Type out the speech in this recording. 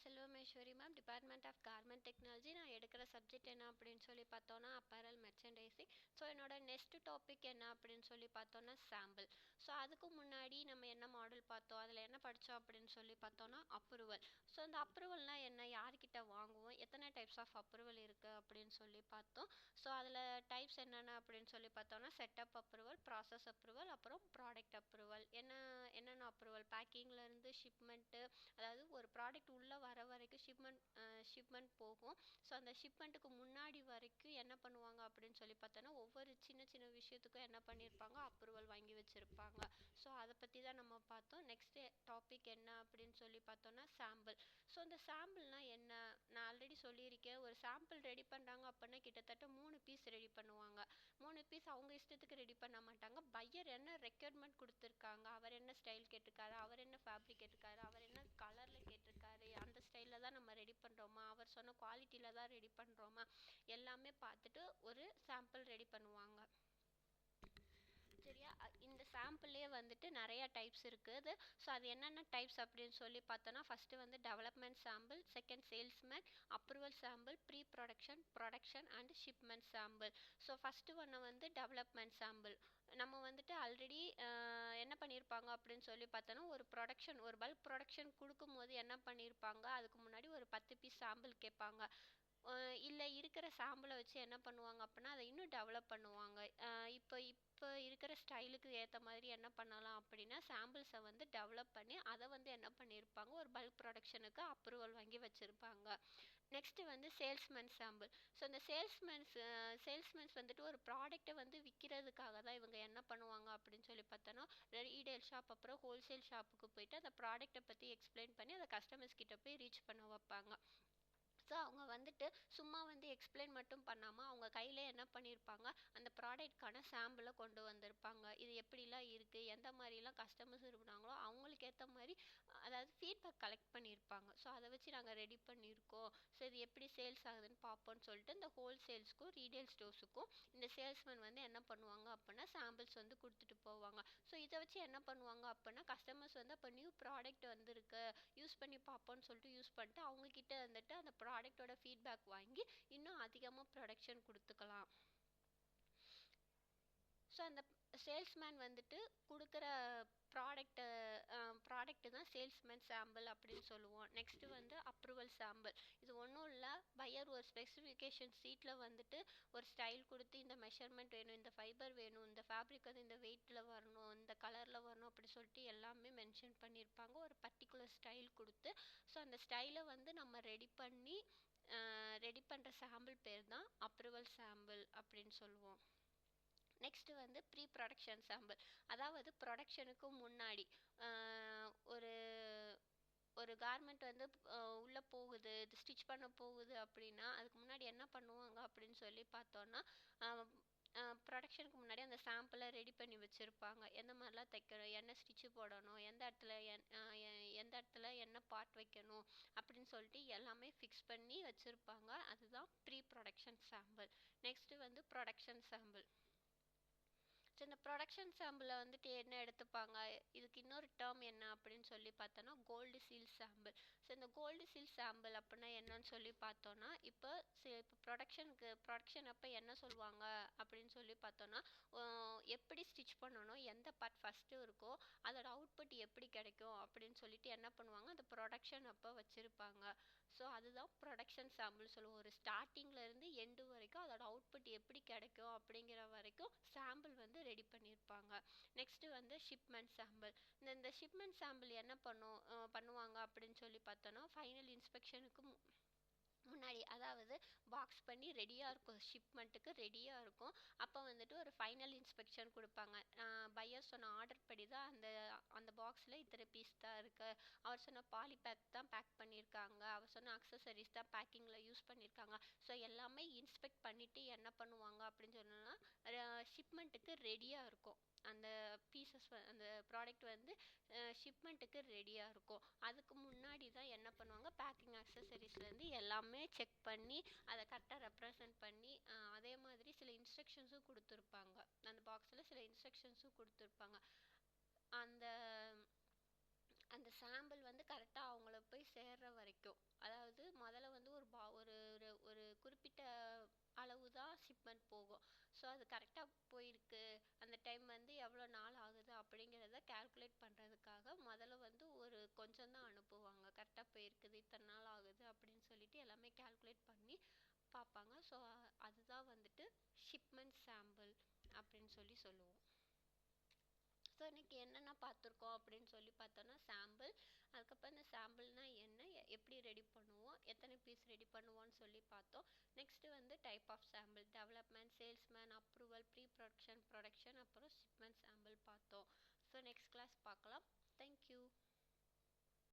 செல்வமேஸ்வரி ma'am, department of garment technology. நான் எடுக்கிற subject என்ன அப்படின்னு சொல்லி பார்த்தோன்னா அப்பேரல் மெர்ச்சன்டைசிங். ஸோ என்னோட நெக்ஸ்ட் டாபிக் என்ன அப்படின்னு சொல்லி பார்த்தோன்னா சாம்பிள். ஸோ அதுக்கு முன்னாடி நம்ம என்ன மாடல் பார்த்தோம், அதில் என்ன படித்தோம் அப்படின்னு சொல்லி பார்த்தோன்னா அப்ரூவல். ஸோ இந்த அப்ரூவல்னால் என்ன, யார்கிட்ட வாங்குவோம், எத்தனை டைப்ஸ் ஆஃப் அப்ரூவல் இருக்குது அப்படின்னு சொல்லி பார்த்தோம். ஸோ அதில் டைப்ஸ் என்னென்ன அப்படின்னு சொல்லி பார்த்தோன்னா செட்டப் அப்ரூவல், ப்ராசஸ் அப்ரூவல், அப்புறம் ப்ராடக்ட் அப்ரூவல். என்னென்ன அப்ரூவல், பேக்கிங்லேருந்து ஷிப்மெண்ட்டு, அதாவது ஒரு ப்ராடக்ட் உள்ளே வர வரைக்கும் ஷிப்மெண்ட் போகும். ஸோ அந்த ஷிப்மெண்ட்டுக்கு முன்னாடி வரைக்கும் என்ன பண்ணுவாங்க அப்படின்னு சொல்லி பார்த்தோன்னா ஒவ்வொரு சின்ன சின்ன விஷயத்துக்கும் என்ன பண்ணியிருப்பாங்க, அப்ரூவல் வாங்கி வச்சுருப்பாங்க. ஸோ அதை பற்றி தான் நம்ம பார்த்தோம். நெக்ஸ்ட் டாபிக் என்ன அப்படின்னு சொல்லி பார்த்தோன்னா சாம்பிள். ஸோ இந்த சாம்பிள்னால் என்ன, நான் ஆல்ரெடி சொல்லியிருக்கேன். ஒரு சாம்பிள் ரெடி பண்ணுறாங்க அப்படின்னா கிட்டத்தட்ட 3 பீஸ் ரெடி பண்ணுவாங்க. 3 பீஸ் அவங்க இஷ்டத்துக்கு ரெடி பண்ண மாட்டாங்க. பையர் என்ன ரெக்யர்மெண்ட் கொடுத்துருக்காங்க, அவர் என்ன ஸ்டைல் கேட்டிருக்காரு, அவர் என்ன ஃபேப்ரிக் கேட்டிருக்காரு, அவர் என்ன கலரில் கேட்டிருக்காரு, அந்த ஸ்டைலில் தான் நம்ம ரெடி பண்ணுறோமா, அவர் சொன்ன குவாலிட்டியில் தான் ரெடி பண்ணுறோமா, எல்லாமே பார்த்துட்டு ஒரு சாம்பிள் ரெடி பண்ணுவாங்க. சரியா, இந்த சாம்பிள்லேயே வந்துட்டு நிறைய டைப்ஸ் இருக்குது. ஸோ அது என்னென்ன டைப்ஸ் அப்படின்னு சொல்லி பார்த்தோன்னா ஃபஸ்ட்டு வந்து development sample, second salesman, approval sample, pre production, production and shipment sample. So first ஒன்று வந்து டெவலப்மெண்ட் சாம்பிள். நம்ம வந்துட்டு ஆல்ரெடி என்ன பண்ணியிருப்பாங்க அப்படின்னு சொல்லி பார்த்தோன்னா ஒரு பல்க் ப்ரொடக்ஷன் கொடுக்கும்போது என்ன பண்ணியிருப்பாங்க, அதுக்கு முன்னாடி ஒரு 10 பீஸ் சாம்பிள் கேட்பாங்க. இல்லை இருக்கிற சாம்பிளை வச்சு என்ன பண்ணுவாங்க அப்படின்னா அதை இன்னும் டெவலப் பண்ணுவாங்க. இப்போ இருக்கிற ஸ்டைலுக்கு ஏற்ற மாதிரி என்ன பண்ணலாம் அப்படின்னா சாம்பிள்ஸை வந்து டெவலப் பண்ணி அதை வந்து என்ன பண்ணியிருப்பாங்க, ஒரு பல்க் ப்ரொடக்ஷனுக்கு அப்ரூவல் வாங்கி வச்சுருப்பாங்க. நெக்ஸ்ட்டு வந்து சேல்ஸ்மேன் சாம்பிள். ஸோ இந்த சேல்ஸ்மென்ஸ் வந்துட்டு ஒரு ப்ராடக்டை வந்து விற்கிறதுக்காக தான் இவங்க என்ன பண்ணுவாங்க அப்படின்னு சொல்லி பார்த்தோன்னா ரீடெயில் ஷாப் அப்புறம் ஹோல்சேல் ஷாப்புக்கு போயிட்டு அந்த ப்ராடக்டை பற்றி எக்ஸ்பிளைன் பண்ணி அதை கஸ்டமர்ஸ் கிட்ட போய் ரீச் பண்ண வைப்பாங்க. ஸோ அவங்க வந்துட்டு சும்மா வந்து எக்ஸ்பிளைன் மட்டும் பண்ணாமல் அவங்க கையில் என்ன பண்ணியிருப்பாங்க, அந்த ப்ராடக்ட்கான சாம்பிளை கொண்டு வந்திருப்பாங்க. இது எப்படிலாம் இருக்குது, எந்த மாதிரிலாம் கஸ்டமர்ஸ் இருந்தாங்களோ அவங்களுக்கு ஏற்ற மாதிரி, அதாவது ஃபீட்பேக் கலெக்ட் பண்ணியிருப்பாங்க. ஸோ அதை வச்சு நாங்கள் ரெடி பண்ணியிருக்கோம், ஸோ இது எப்படி சேல்ஸ் ஆகுதுன்னு பார்ப்போம்னு சொல்லிட்டு இந்த ஹோல்சேல்ஸ்க்கும் ரீடெயில் ஸ்டோர்ஸுக்கும் இந்த சேல்ஸ்மேன் வந்து என்ன பண்ணுவாங்க அப்படின்னா சாம்பிள்ஸ் வந்து கொடுத்துட்டு போவாங்க. ஸோ இதை வச்சு என்ன பண்ணுவாங்க அப்படின்னா கஸ்டமர்ஸ் வந்து அப்போ நியூ ப்ராடக்ட் வந்துருக்கு, யூஸ் பண்ணி பார்ப்போம்னு சொல்லிட்டு யூஸ் பண்ணிட்டு அவங்கக்கிட்ட வந்துட்டு அந்த ப்ராடக்டோட ஃபீட்பேக் வாங்கி இன்னும் அதிகமாக ப்ரொடக்ஷன் கொடுத்துக்கலாம். ஸோ அந்த சேல்ஸ்மேன் வந்துட்டு கொடுக்குற ப்ராடக்ட்டு தான் சேல்ஸ்மேன் சாம்பிள் அப்படின்னு சொல்லுவோம். நெக்ஸ்ட்டு வந்து அப்ரூவல் சாம்பிள். இது ஒன்றும் இல்லை, பையர் ஒரு ஸ்பெசிஃபிகேஷன் ஷீட்டில் வந்துட்டு ஒரு ஸ்டைல் கொடுத்து இந்த மெஷர்மெண்ட் வேணும், இந்த ஃபைபர் வேணும், இந்த ஃபேப்ரிக் வந்து இந்த வெயிட்டில் வரணும், இந்த கலரில் வரணும் அப்படி சொல்லிட்டு எல்லாமே மென்ஷன் பண்ணியிருப்பாங்க. ஒரு பர்டிகுலர் ஸ்டைல் கொடுத்து ஸோ அந்த ஸ்டைலை வந்து நம்ம ரெடி பண்ணுற சாம்பிள் பேர் தான் அப்ரூவல் சாம்பிள் அப்படின்னு சொல்லுவோம். நெக்ஸ்ட்டு வந்து ப்ரீ ப்ரொடக்ஷன் சாம்பிள். அதாவது ப்ரொடக்ஷனுக்கு முன்னாடி ஒரு ஒரு கார்மெண்ட் வந்து உள்ளே போகுது, இது ஸ்டிச் பண்ண போகுது அப்படின்னா அதுக்கு முன்னாடி என்ன பண்ணுவாங்க அப்படின்னு சொல்லி பார்த்தோன்னா ப்ரொடக்ஷனுக்கு முன்னாடி அந்த சாம்பிளை ரெடி பண்ணி வச்சுருப்பாங்க. எந்த மாதிரிலாம் தைக்கணும், என்ன ஸ்டிச்சு போடணும், எந்த இடத்துல என்ன பார்ட் வைக்கணும் அப்படின்னு சொல்லிட்டு எல்லாமே ஃபிக்ஸ் பண்ணி வச்சுருப்பாங்க. அதுதான் ப்ரீ ப்ரொடக்ஷன் சாம்பிள். நெக்ஸ்ட்டு வந்து ப்ரொடக்ஷன் சாம்பிள். ஸோ இந்த ப்ரொடக்ஷன் சாம்பிளில் வந்துட்டு என்ன எடுத்துப்பாங்க, இதுக்கு இன்னொரு டேர்ம் என்ன அப்படின்னு சொல்லி பார்த்தோன்னா கோல்டு சீல் சாம்பிள். ஸோ இந்த கோல்டு சீல் சாம்பிள் அப்படின்னா என்னன்னு சொல்லி பார்த்தோன்னா இப்போ ப்ரொடக்ஷன் அப்போ என்ன சொல்லுவாங்க அப்படின்னு சொல்லி பார்த்தோன்னா எப்படி ஸ்டிச் பண்ணணும், எந்த பார்ட் ஃபஸ்ட்டு இருக்கோ அதோட அவுட்புட் எப்படி கிடைக்கும் அப்படின்னு சொல்லிட்டு என்ன பண்ணுவாங்க, அந்த ப்ரொடக்ஷன் அப்போ வச்சுருப்பாங்க. ஸோ அதுதான் ப்ரொடக்ஷன் சாம்பிள் சொல்லுவோம். ஒரு ஸ்டார்டிங்லேருந்து எண்டு வரைக்கும் அதோட அவுட்புட் எப்படி கிடைக்கும் அப்படிங்கிற வரைக்கும் சாம்பிள் வந்து ரெடி பண்ணியிருப்பாங்க. நெக்ஸ்ட்டு வந்து ஷிப்மெண்ட் சாம்பிள். இந்த ஷிப்மெண்ட் சாம்பிள் என்ன பண்ணுவாங்க அப்படின்னு சொல்லி பார்த்தோன்னா ஃபைனல் இன்ஸ்பெக்ஷனுக்கு முன்னாடி, அதாவது பாக்ஸ் பண்ணி ரெடியாக இருக்கும், ஷிப்மெண்ட்டுக்கு ரெடியாக இருக்கும். அப்போ வந்துட்டு ஒரு ஃபைனல் இன்ஸ்பெக்ஷன் கொடுப்பாங்க. பையர் சொன்ன ஆர்டர் படி தான் அந்த பாக்ஸில் இத்தனை பீஸ் தான் இருக்குது, அவர் சொன்ன பாலி பேக் தான் பேக் பண்ணியிருக்காங்க, அவர் சொன்ன அக்சசரிஸ் தான் பேக்கிங்கில் யூஸ் பண்ணியிருக்காங்க. ஸோ எல்லாமே இன்ஸ்பெக்ட் பண்ணிவிட்டு என்ன பண்ணுவாங்க அப்படின்னு சொன்னோன்னா ஷிப்மெண்ட்டுக்கு ரெடியாக இருக்கும். அந்த அந்த ப்ராடக்ட் வந்து ஷிப்மெண்ட்டுக்கு ரெடியாக இருக்கும். அதுக்கு முன்னாடி தான் என்ன பண்ணுவாங்க, பேக்கிங் அக்சசரிஸ்லேருந்து எல்லாமே செக் பண்ணி அதை கரெக்டாக ரெப்ரசன்ட் பண்ணி அதே மாதிரி சில இன்ஸ்ட்ரக்ஷன்ஸும் கொடுத்துருப்பாங்க. அந்த பாக்ஸில் சில இன்ஸ்ட்ரக்ஷன்ஸும் கொடுத்துருப்பாங்க. அந்த சாம்பிள் வந்து கரெக்டாக அவங்கள போய் சேர்ற வரைக்கும், அது கரெக்டாக போயிருக்கு, அந்த டைம் வந்து எவ்வளோ நாள் ஆகுது அப்படிங்கிறத கால்குலேட் பண்ணுறதுக்காக முதல்ல வந்து ஒரு கொஞ்சம் தான் அனுப்புவாங்க. கரெக்டாக போயிருக்குது, இத்தனை நாள் ஆகுது அப்படின்னு சொல்லிட்டு எல்லாமே கால்குலேட் பண்ணி பார்ப்பாங்க. ஸோ அதுதான் வந்துட்டு ஷிப்மெண்ட் சாம்பிள் அப்படின்னு சொல்லுவோம். ஸோ இன்றைக்கி என்னென்ன பார்த்துருக்கோம் அப்படின்னு பார்த்தோன்னா சாம்பிள், அதுக்கப்புறம் இந்த சாம்பிள்னால் என்ன, எப்படி ரெடி பண்ணுவோம், எத்தனை பீஸ் ரெடி